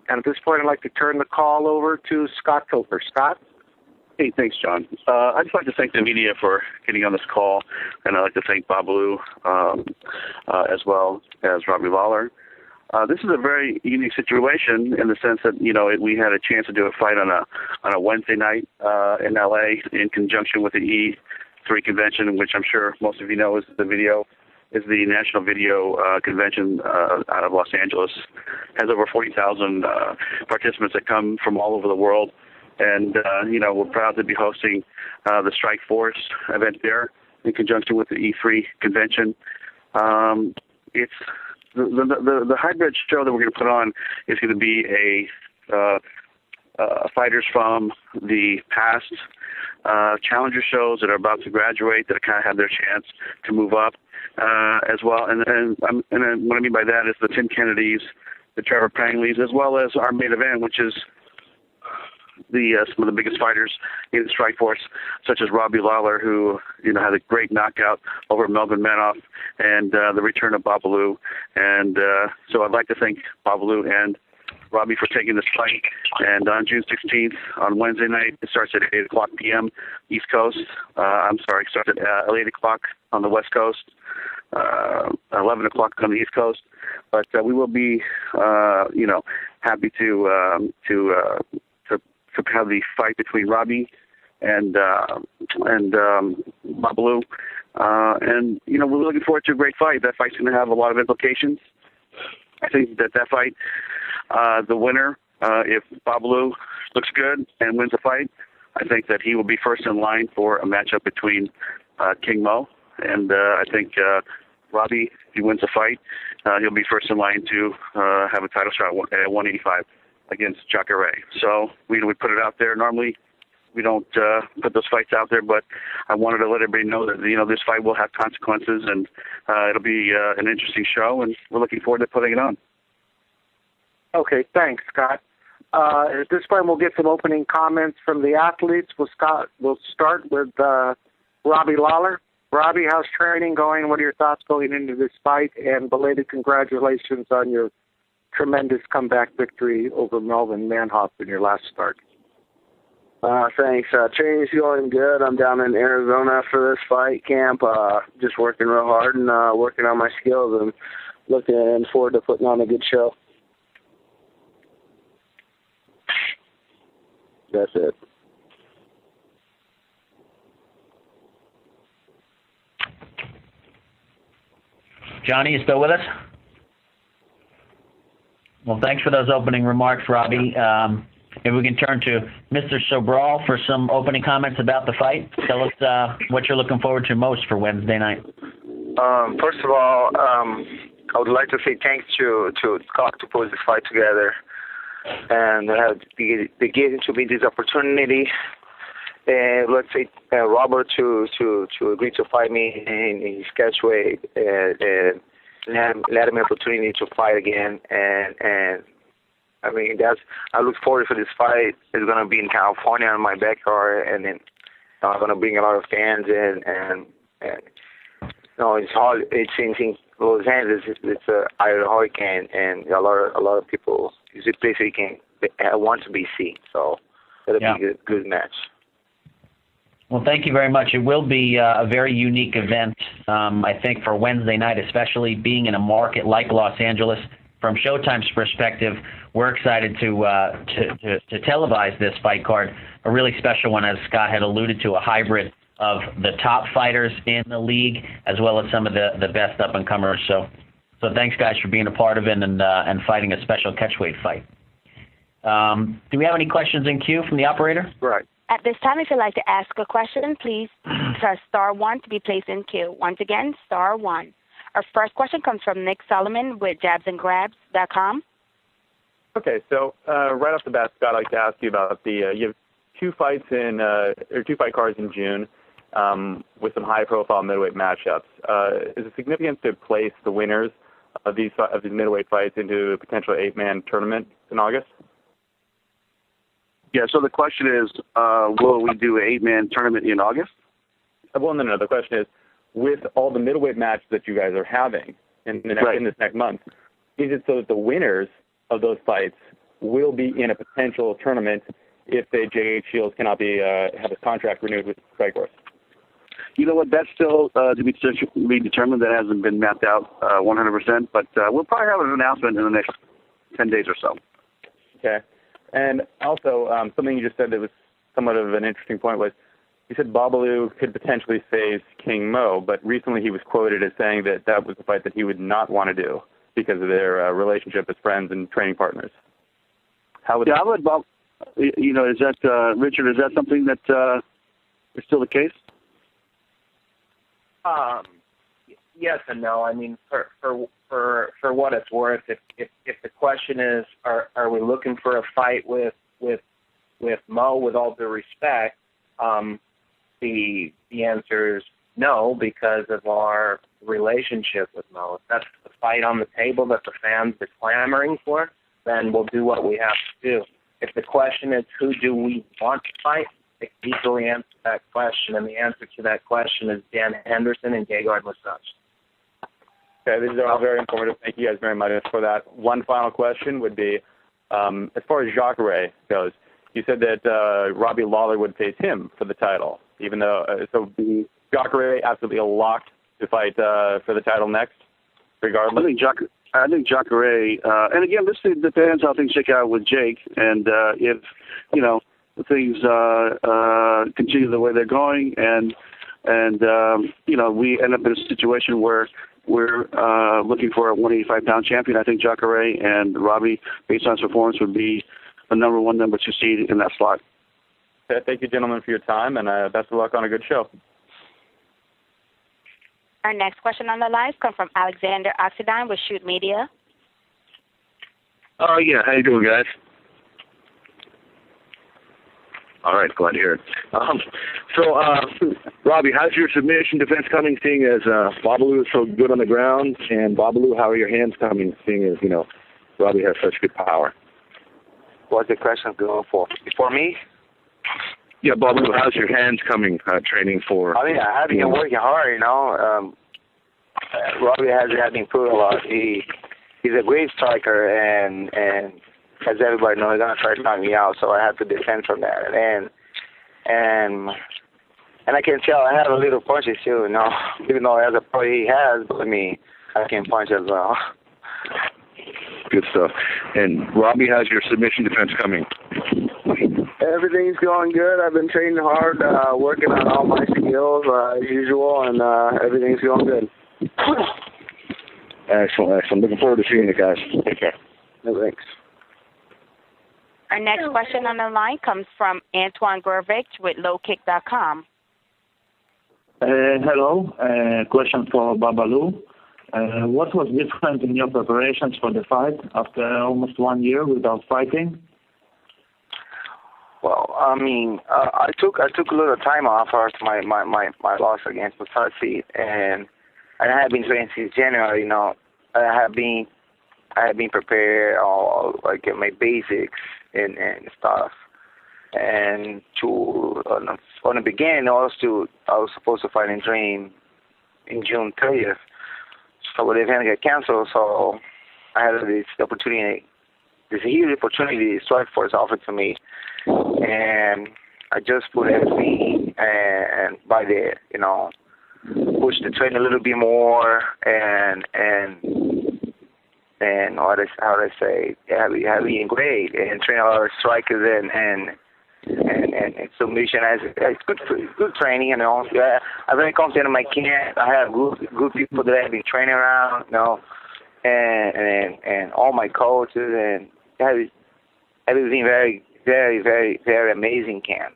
And at this point, I'd like to turn the call over to Scott Coker. Scott? Hey, thanks, John. I'd just like to thank the media for getting on this call, and I'd like to thank Babalu as well as Robbie Lawler. This is a very unique situation in the sense that, we had a chance to do a fight on a Wednesday night in L.A. in conjunction with the E3 convention, which I'm sure most of you know is the National Video Convention out of Los Angeles. Has over 40,000 participants that come from all over the world. And, we're proud to be hosting the Strikeforce event there in conjunction with the E3 convention. It's the hybrid show that we're going to put on is going to be fighters from the past challenger shows that are about to graduate that kind of have their chance to move up as well. And then what I mean by that is the Tim Kennedys, the Trevor Prangleys, as well as our main event, which is some of the biggest fighters in the Strikeforce, such as Robbie Lawler, who had a great knockout over Melvin Manoff, and the return of Babalu. And so I'd like to thank Babalu and Robbie for taking this fight. And on June 16th, on Wednesday night, it starts at 8 o'clock p.m. East Coast. It starts at 8 o'clock on the West Coast, 11 o'clock on the East Coast. But we will be, happy to have the fight between Robbie and Babalu. And we're looking forward to a great fight. That fight's going to have a lot of implications. I think that fight, the winner, if Babalu looks good and wins the fight, I think that he will be first in line for a matchup between King Mo. And I think Robbie, if he wins the fight, he'll be first in line to have a title shot at 185 against Jacare. So we put it out there. Normally we don't put those fights out there, but I wanted to let everybody know that this fight will have consequences, and it'll be an interesting show, and we're looking forward to putting it on. Okay, thanks, Scott. At this point, we'll get some opening comments from the athletes. We'll start with Robbie Lawler. Robbie, how's training going? What are your thoughts going into this fight? And belated congratulations on your tremendous comeback victory over Melvin Manoff in your last start. Thanks. Training's going good. I'm down in Arizona for this fight camp. Just working real hard and working on my skills, and looking forward to putting on a good show. That's it. Johnny, you still with us? Well, thanks for those opening remarks, Robbie. If we can turn to Mr. Sobral for some opening comments about the fight. Tell us what you're looking forward to most for Wednesday night. First of all, I would like to say thanks to Scott to put this fight together, and they gave to me this opportunity. Let's say Robert to agree to fight me in his catchweight, and let him an opportunity to fight again. And I mean, I look forward to this fight. It's gonna be in California in my backyard, and then I'm gonna bring a lot of fans and it's in Los Angeles. It's a hurricane, and a lot of people. It's a place where you can want to be seen. So it'll be a good match. Well, thank you very much. It will be a very unique event, I think, for Wednesday night, especially being in a market like Los Angeles. From Showtime's perspective, we're excited to televise this fight card, a really special one, as Scott had alluded to, a hybrid of the top fighters in the league as well as some of the best up-and-comers. So thanks, guys, for being a part of it and fighting a special catchweight fight. Do we have any questions in queue from the operator? Right. At this time, if you'd like to ask a question, please press star 1 to be placed in queue. Once again, star 1. Our first question comes from Nick Solomon with jabsandgrabs.com. Okay, so right off the bat, Scott, I'd like to ask you about you have two fight cards in June with some high-profile middleweight matchups. Is it significant to place the winners of these middleweight fights into a potential 8-man tournament in August? Yeah, so the question is, will we do an 8-man tournament in August? Well, no. The question is, with all the middleweight matches that you guys are having in this next month, is it so that the winners of those fights will be in a potential tournament if the J.H. Shields cannot have his contract renewed with Strikeforce? You know what? That's still to be determined. That hasn't been mapped out 100%, but we'll probably have an announcement in the next 10 days or so. Okay. And also, something you just said that was somewhat of an interesting point was, you said Babalu could potentially face King Mo, but recently he was quoted as saying that that was a fight that he would not want to do because of their relationship as friends and training partners. How would I would, Bob. You know, is that Richard? Is that something that is still the case? Yes and no. I mean, for what it's worth, if the question is, are we looking for a fight with Mo? With all due respect, the answer is no, because of our relationship with Mo. If that's the fight on the table that the fans are clamoring for, then we'll do what we have to do. If the question is who do we want to fight, I can easily answer that question, and the answer to that question is Dan Henderson and Gegard Mousasi. Okay, these are all very informative. Thank you guys very much for that. One final question would be, as far as Jacare goes, you said that Robbie Lawler would face him for the title, even though so Jacare absolutely locked to fight for the title next, regardless. I think Jacare, and again, this depends how things shake out with Jake, and if things continue the way they're going, and we end up in a situation where we're looking for a 185-pound champion, I think Jacare and Robbie, based on his performance, would be the number 1, number 2 seed in that slot. Okay, thank you, gentlemen, for your time, and best of luck on a good show. Our next question on the line comes from Alexander Oxidine with Shoot Media. Yeah, how you doing, guys? All right, glad to hear it. Robbie, how's your submission defense coming, seeing as Babalu is so good on the ground? And Babalu, how are your hands coming, seeing as, Robbie has such good power? What's the question going for? For me? Yeah, Babalu, how's your hands coming training for? I mean, I have been working hard, Robbie has improved a lot. He's a great striker, and as everybody knows, he's going to try to knock me out, so I have to defend from that. And I can tell I have a little punches too, even though as a pro he has, but I can punch as well. Good stuff. And Robbie, how's your submission defense coming? Everything's going good. I've been training hard, working on all my skills as usual, and everything's going good. Excellent. Looking forward to seeing you guys. Take care. No, thanks. Our next question on the line comes from Antoine Gurvich with lowkick.com. Hello. Question for Babalu. What was different in your preparations for the fight after almost 1 year without fighting? Well, I took a little time off after my loss against Mousasi, and I have been training since January. I have been prepared, all like my basics and stuff. And on the beginning, I was supposed to fight in Dream in June 30th. So the event got canceled, so I had this opportunity, this huge opportunity Strikeforce offered to me, and I just put everything and by the push the train a little bit more and how do I say heavy and great and train a lot of strikers and submission as good training, I'm very confident in my camp. I have good people that I've been training around, and all my coaches, and everything very, very, very, very amazing camp.